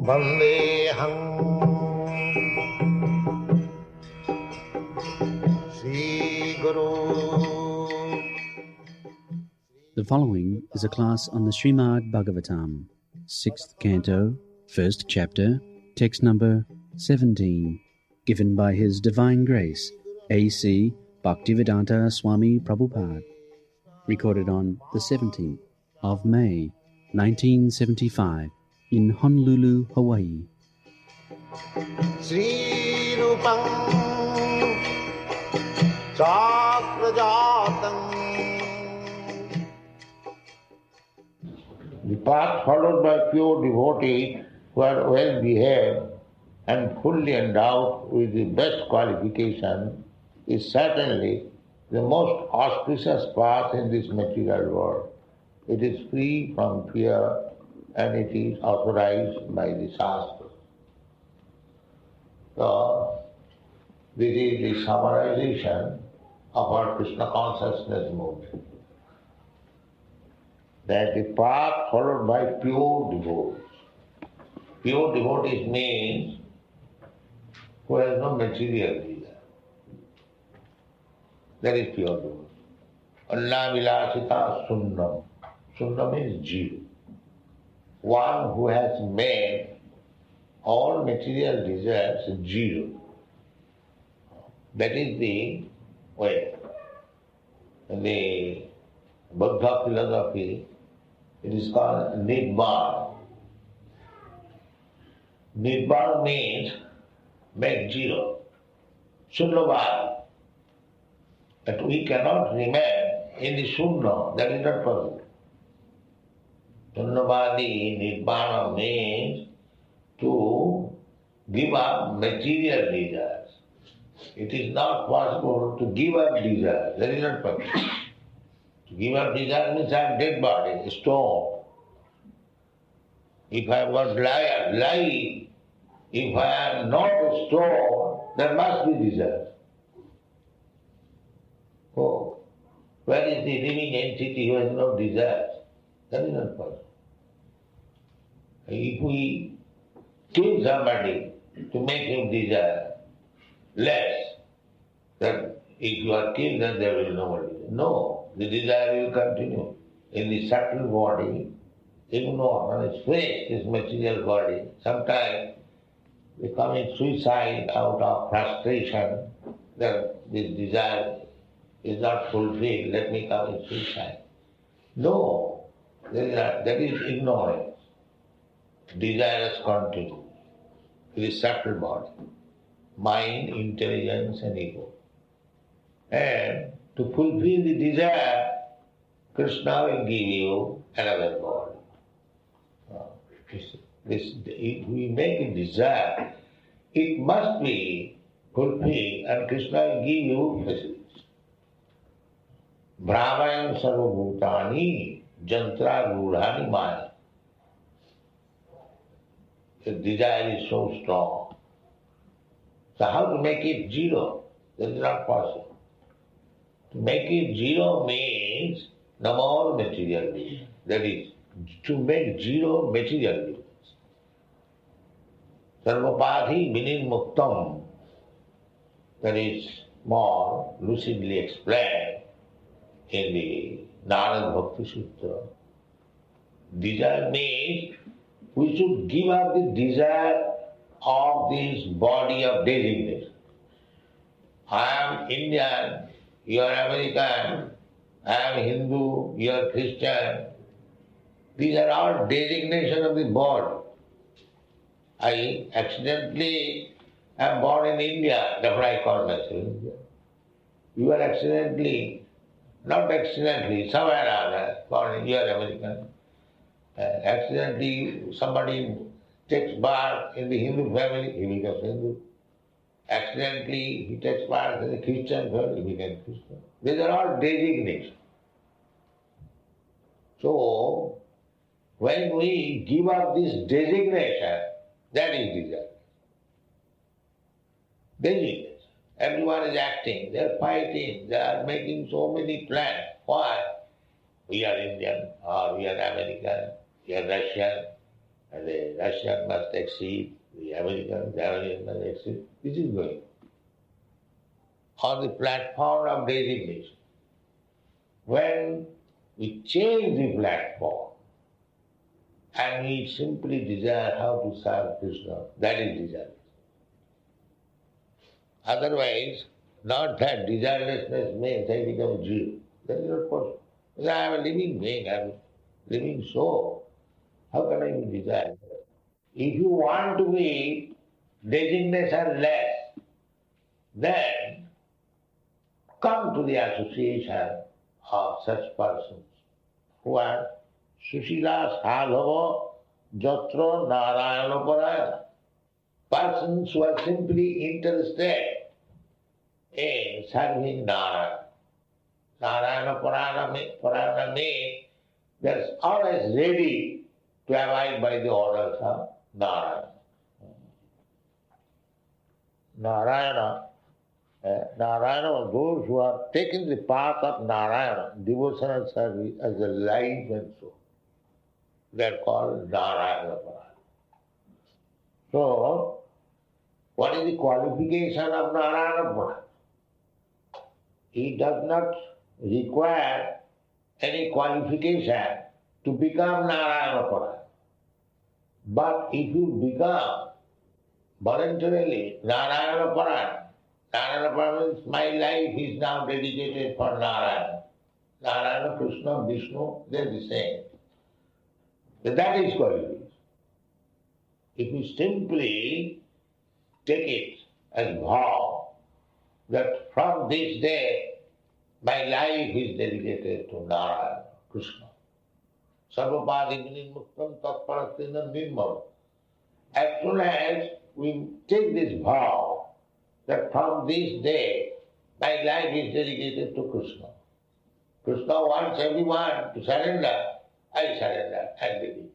Vandeham Sri Guru. The following is a class on the Srimad Bhagavatam, 6th Canto, 1st Chapter, text number 17, given by His Divine Grace, A.C. Bhaktivedanta Swami Prabhupada, recorded on the 17th of May, 1975, in Honolulu, Hawaii. Sri Rupam Chakrajatam. The path followed by pure devotees who are well behaved and fully endowed with the best qualification is certainly the most auspicious path in this material world. It is free from fear and it is authorized by the Shastra. So, this is the summarization of our Krishna consciousness movement. That the path followed by pure devotees. Pure devotees means who has no material desire. That is pure devotee. Anna vilasita sunnam. Sunnam means zero. One who has made all material desires zero. That is the way. In the Buddha philosophy, it is called Nibbana. Nibbana means make zero. Sunnavadi. But we cannot remain in the Sunna, that is not possible. Sunnavadi, Nibbana means to give up material desires. It is not possible to give up desires, that is not possible. To give up desire means I am dead body, a stone. If I have got life, if I am not a stone, there must be desire. Oh, where is the living entity who has no desire? That is not possible. If we kill somebody to make him desire less, that if you are killed, then there will be no more desire. No, the desire will continue. In the subtle body, even though on its face, this material body, sometimes we commit suicide out of frustration that this desire is not fulfilled, let me commit suicide. No, that is ignorance. Desires continue. It is subtle body, mind, intelligence and ego. And to fulfill the desire, Krishna will give you another body. If we make a desire, it must be fulfilled and Krishna will give you facilities. Brahmayam sarvabhutani jantra gurhani maya. The desire is so strong. So how to make it zero? That is not possible. To make it zero means no more material desire. That is, to make zero material desire. Sarvapadhi vinirmuktam. That is more lucidly explained in the Narad Bhakti Sutra. Desire means we should give up the desire of this body of designation. I am Indian, you are American, I am Hindu, you are Christian. These are all designation of the body. I accidentally am born in India, therefore I call myself Indian. You are accidentally, not accidentally, somewhere or other, born, you are American. Accidentally somebody takes part in the Hindu family, he becomes Hindu. Accidentally he takes part in the Christian family, he becomes Christian. These are all designations. So, when we give up this designation, that is desire. Designation. Everyone is acting, they are fighting, they are making so many plans. Why? We are Indian or we are American. You are Russian, and the Russian must exceed the American must exceed. This is going on the platform of designation. When we change the platform and we simply desire how to serve Krishna, that is desire. Otherwise, not that desirelessness means I become Jew. That is not possible. Because I am a living being, I am a living soul. How can I be desired? If you want to be designation less, then come to the association of such persons who are Sushila Sadhava Jatra Narayana Parayana. Persons who are simply interested in serving Narayana. Narayana Parayana means they are always ready to abide by the orders of Narayana. Narayana are those who are taking the path of Narayana, devotional service as a life and soul. They are called Narayana Parayana. So, what is the qualification of Narayana Parayana? He does not require any qualification to become Narayana Parayana. But if you become voluntarily Narayana Parayana, Narayana Parayana means my life is now dedicated for Narayana. Narayana, Krishna, Vishnu, they are the same. That is qualification. If you simply take it as vow that from this day my life is dedicated to Narayana, Krishna. Sarvapadi muktam tatparastina bimbam. As soon as we take this vow that from this day my life is dedicated to Krishna. Krishna wants everyone to surrender, I surrender and believe.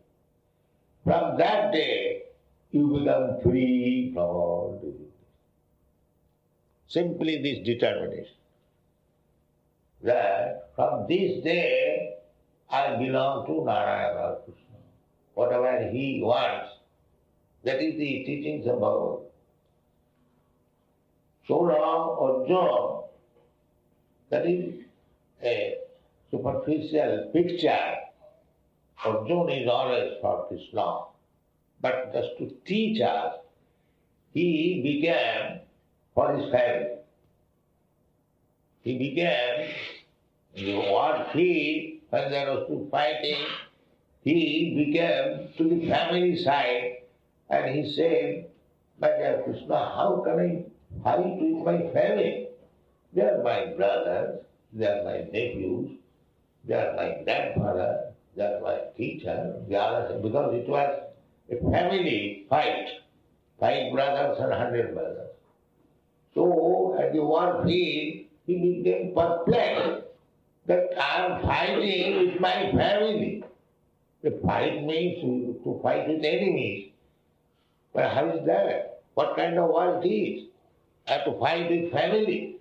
From that day you become free from all disease. Simply this determination that from this day I belong to Narayana Krishna. Whatever he wants, that is the teachings of Bhagavad. So long Arjuna, that is a superficial picture. Arjuna is always for Krishna. But just to teach us, he became for his family. He became in the war field, when there was to fighting, he became to the family side and he said, my dear Krishna, how can I fight with my family? They are my brothers, they are my nephews, they are my grandfather, they are my teacher, they are, because it was a family fight, 5 brothers and 100 brothers. So at the war field, he became perplexed that I am fighting with my family. The fight means to fight with enemies. But how is that? What kind of war it is? I have to fight with family.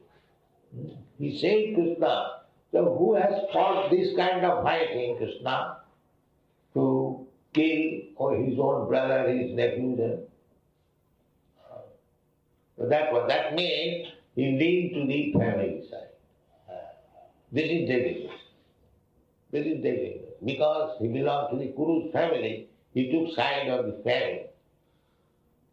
He said, Krishna, so who has fought this kind of fighting, Krishna, to kill his own brother, his nephew? So that means he leaned to the family side. This is dedication. This is dedication. Because he belonged to the Kuru's family, he took side of the family.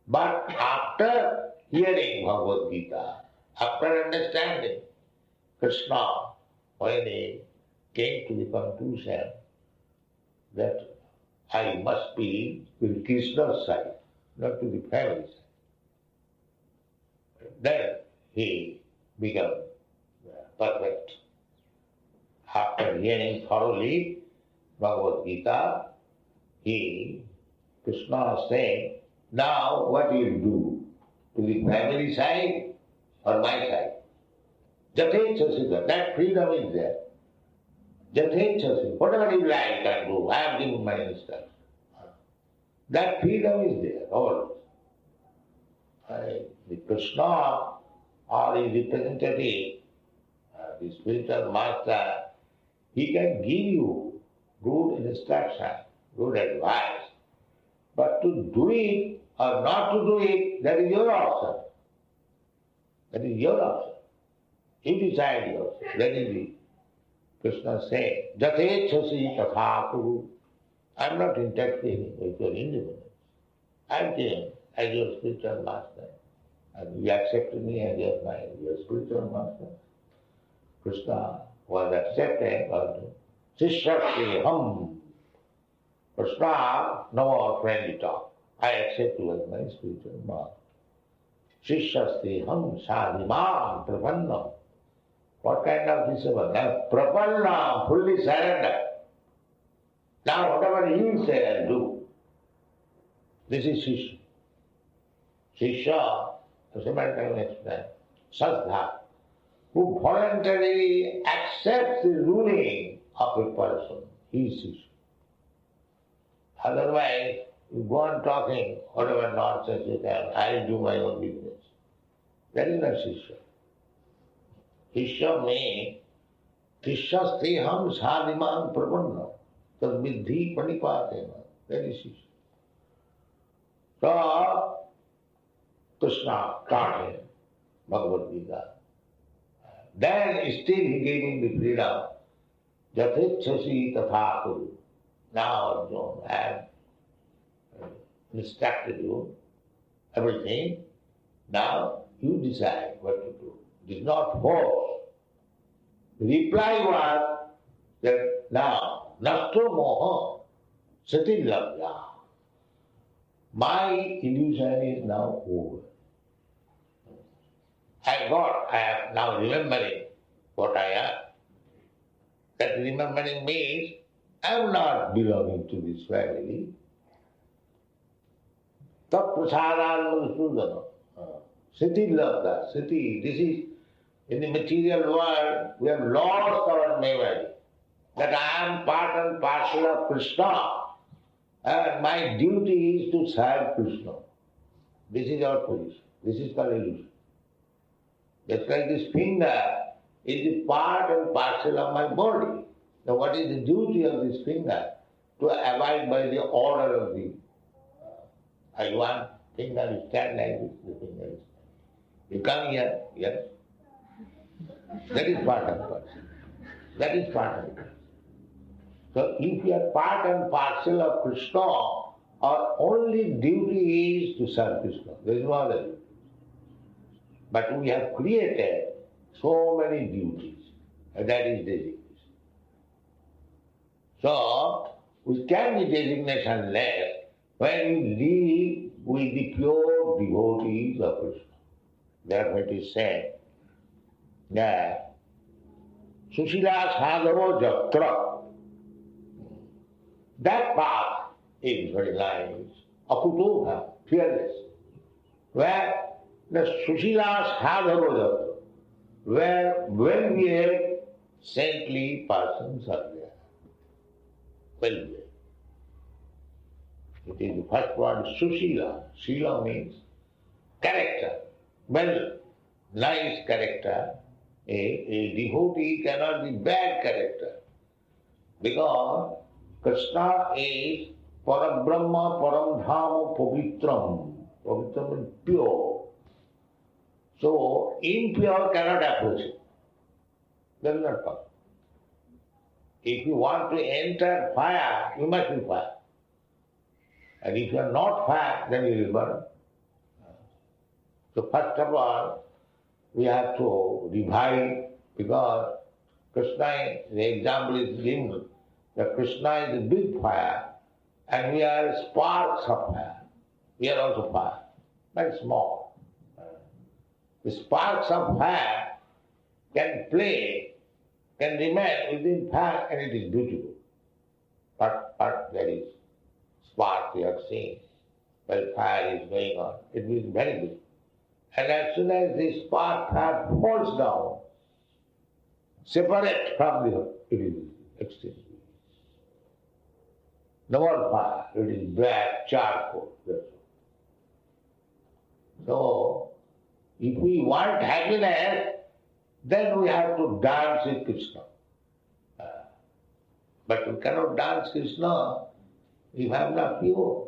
But after hearing Bhagavad Gita, after understanding Krishna, when he came to the conclusion that I must be with Krishna's side, not to the family side, then he became perfect. After hearing thoroughly Bhagavad Gita, Krishna is saying, now what will you do? To the family side or my side? Jathecha siddha, that freedom is there. Jathecha siddha, whatever you like and do, I have given my instruction. That freedom is there always. The Krishna or his representative, the spiritual master, he can give you good instruction good advice. But to do it or not to do it, that is your option. That is your option. You decide yourself. That is it. Krishna said, Jatechasi tatha kuru. I am not interfering with your independence. I am here as your spiritual master. And you accepted me as your spiritual master. Krishna was accepted, but Sishyasti hum. Krishna, no more friendly talk. I accept you as my spiritual master. Sishyasti hum sadhimam prapanna. What kind of disciple? Now, prapanna, fully surrender. Now, whatever you say, I'll do. This is Shishya. Shishya, as a matter of explain, Sadha, who voluntarily accepts the ruling of a person. He is Shishya. Otherwise, you go on talking whatever nonsense you can, I'll do my own business. That is not Shishya. Shishya means Shishya steham sadhiman prapanna tad vidhi panipatena. That is Shishya. So, Krishna taught him Bhagavad Gita. Then still he gave him the freedom. Jatechasi tatha kuru. Now, Arjuna, I have instructed you everything. Now you decide what to do. It is not force. The reply was that now, nasto moha sati labdha. My illusion is now over. I am now remembering what I am. That remembering means I am not belonging to this family. Tat prasadhan madhusudana. Sati labdha. Sati, this is, in the material world, we have lost our memory. That I am part and parcel of Krishna. And my duty is to serve Krishna. This is our position. This is called illusion. Just like this finger is a part and parcel of my body. Now what is the duty of this finger? To abide by the order of the... I want finger to stand like this, the finger is... You come here, yes? That is part and parcel. That is part and parcel. So if you are part and parcel of Krishna, our only duty is to serve Krishna. There is no other duty. But we have created so many duties, and that is designation. So, we can be designation less when we live with the pure devotees of Krishna. Therefore it is said that Sushila Sadhavo Jatra. That path is very nice, akutuha, fearless, where the Sushila Sadhavo, where well-behaved, saintly persons are there. Well-behaved. It is the first word, Sushila. Shila means character. Well, nice character. A devotee cannot be bad character. Because Krishna is Parabrahma, Paramdhama, Pavitram. Pavitram means pure. So, impure cannot approach it. That is not possible. If you want to enter fire, you must be fire. And if you are not fire, then you will burn. So first of all, we have to revive, because Krishna, the example is given, that Krishna is a big fire, and we are sparks of fire. We are also fire, but small. The sparks of fire can play, can remain within fire, and it is beautiful. But there is spark we have seen, while fire is going on. It is very good. And as soon as the spark fire falls down, separate from the earth, it is extinguished. No more fire, it is black charcoal. That's all. So, if we want happiness, then we have to dance with Krishna. But we cannot dance Krishna if I am not pure,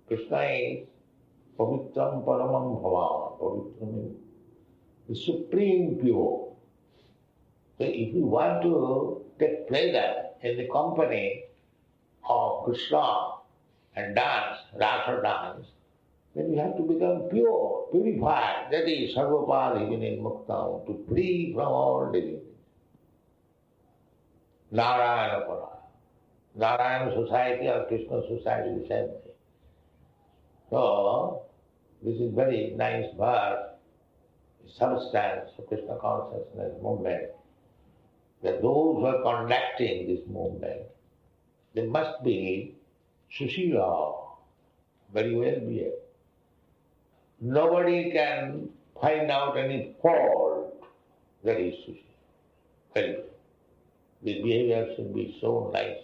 Krishna is Pavitram Paramam Bhava. Pavitram is the supreme pure. So if you want to take pleasure in the company of Krishna and dance, rasa dance, then you have to become pure, purified. That is Sarvapari Muktam, to free from all diseases. Narayana Para. Narayana society or Krishna society is the same thing. So, this is very nice verse, substance of Krishna consciousness movement, that those who are conducting this movement, they must be Sushila, very well behaved. Nobody can find out any fault that is Sushila. Very well. The behavior should be so nice.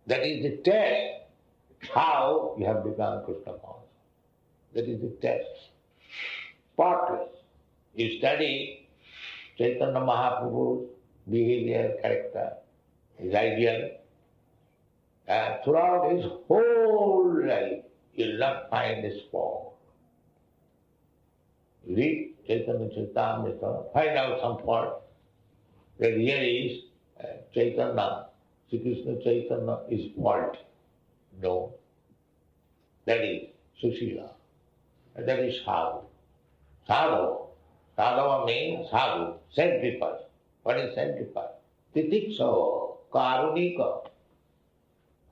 That is the test how you have become Krishna conscious. That is the test. Spotless. You study Chaitanya Mahaprabhu's behavior, character, his ideal, and throughout his whole life, you will not find a fault. You read Chaitanya Charitamrita, find out some fault. That here is Chaitanya, Sri Krishna Chaitanya is fault. No. That is Sushila. And that is sadhu. Sadhu. Sadhava means sadhu, sanctified. What is sanctified? Titiksa, karunika.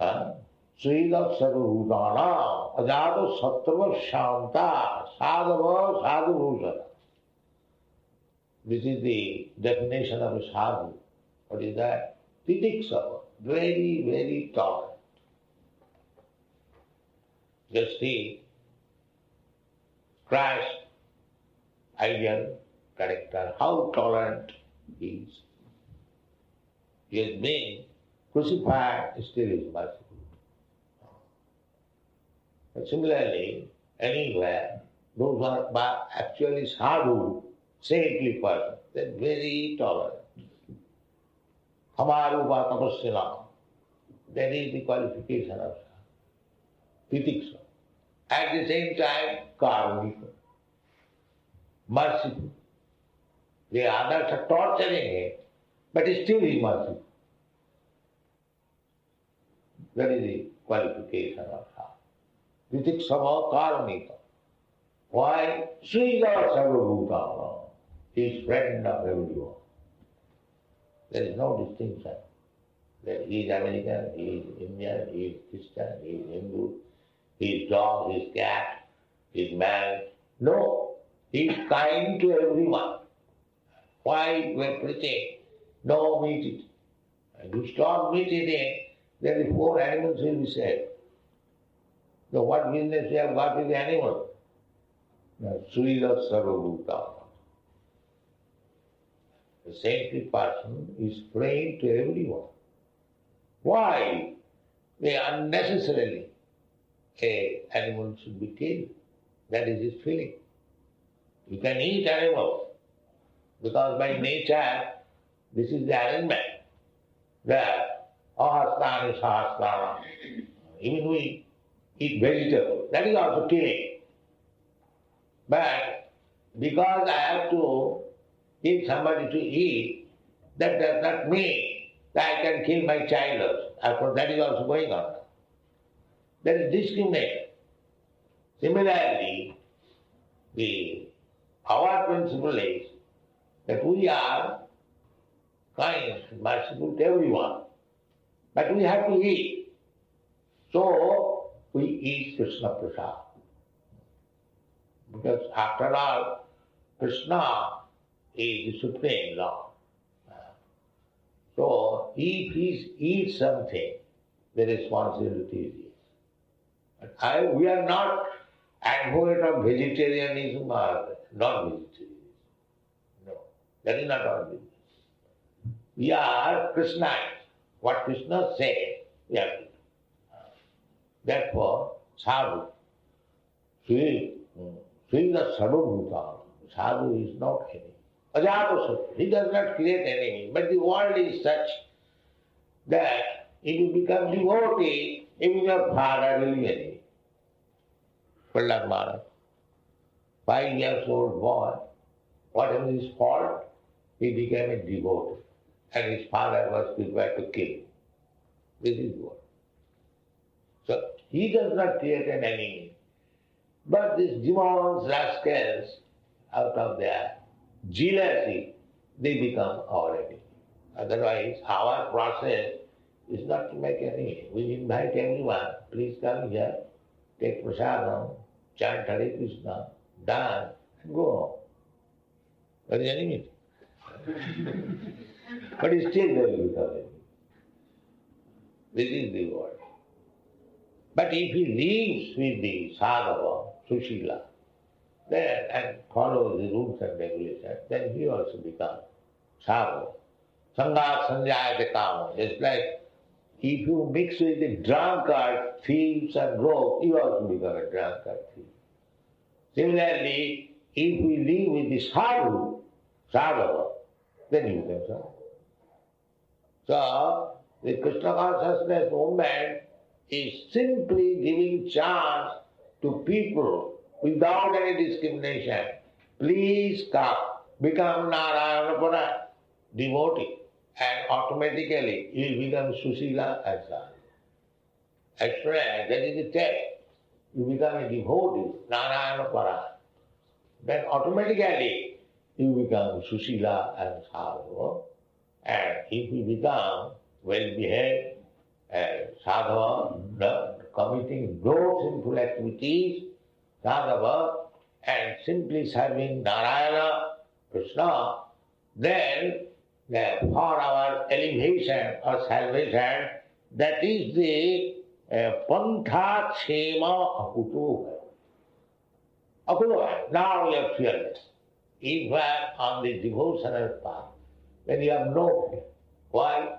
Srila Sarvabhutana, Ajata Sattva Shanta, Sadhava Sadhu Bhusana. This is the definition of a sadhu. What is that? Titiksa, very, very tolerant. Just see Christ, ideal character, how tolerant he is. He has been crucified, still is merciful. And similarly, anywhere, those who are actually sadhu, saintly person, they are very tolerant. Hamarupa tapassina, that is the qualification of titiksa. At the same time, karunika, merciful. The others are torturing him, but still he is merciful. That is the qualification of sadhu. Titiksama karunika. Why? Srila Sarvabhutana. He is friend of everyone. There is no distinction. That he is American, he is Indian, he is Christian, he is Hindu, he is dog, he is cat, he is man. No, he is kind to everyone. Why we are preaching? No meat eating. And you stop meat eating, then the poor animals will be saved. So what business we have got with the animal? Srila Sarvabhutana. The saintly person is praying to everyone. Why? They unnecessarily an animal should be killed. That is his feeling. You can eat animals because by nature this is the arrangement. That ahastana is ahastana. Even we eat vegetables, that is also killing. But because I have to give somebody to eat, that does not mean that I can kill my child. Of course, that is also going on. That is discrimination. Similarly, our principle is that we are kind, merciful to everyone, but we have to eat. So we eat Krishna Prasad. Because after all, Krishna is the Supreme Lord. So if he eats something, the responsibility is his. But we are not advocate of vegetarianism or non-vegetarianism. No, that is not our business. We are Krishnites. What Krishna said, we have to do. Therefore, sadhu, Srila Sarvabhutana, sadhu is not enemy. Ajata Sattva, he does not create enemy, but the world is such that if you become devotee, even your father will be enemy. Prahlad Maharaj, 5 years old boy, whatever his fault, he became a devotee. And his father was prepared to kill him. This is what. So he does not create an enemy. But these demons, rascals, out of their jealousy, they become our enemy. Otherwise, our process is not to make enemy. We invite everyone, please come here, take prasadam, chant Hare Krishna, dance, and go home. What is enemy? But still they will become enemy. This is the word. But if he lives with the sadhava, Sushila, then and follows the rules and regulations, then he also becomes sadhava. Sangha sanjayate kama. Just like if you mix with the drunkard, thieves and rogues, you also become a drunkard thief. Similarly, if we live with the sadhu, sadhava, then you become sadhava. So, the Krishna consciousness movement is simply giving chance to people without any discrimination. Please come, become Narayana Pura, devotee, and automatically you will become Susila and Sadhu. As soon as that is the test, you become a devotee, Narayana Pura, then automatically you become Susila and Sadhu. And if you become well-behaved and sadhava, committing no sinful activities, sadhava, and simply serving Narayana, Krishna, then for our elevation or salvation, that is the pantha chema akutu. Akutu, now you are fearless. If you are on the devotional path, then you have no fear. Why?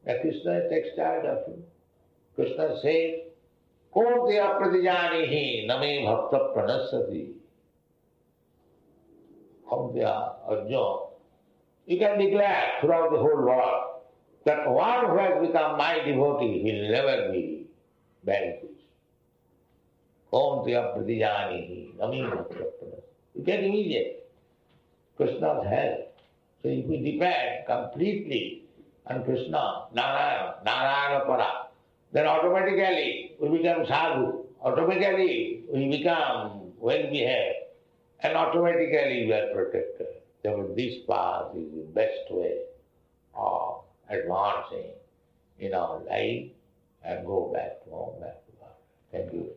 That Krishna takes charge of you. Krishna says, Kodya pratijanihi name bhakta pranasati. Kodya, Arjuna. You can declare throughout the whole world that one who has become my devotee will never be vanquished. Kodya pratijanihi name bhakta pranasati. You get immediate Krishna's help. So if we depend completely on Krishna, Narayana, Narayana Para, then automatically we become sadhu, automatically we become well-behaved, and automatically we are protected. So this path is the best way of advancing in our life and go back to home, back to God. Thank you.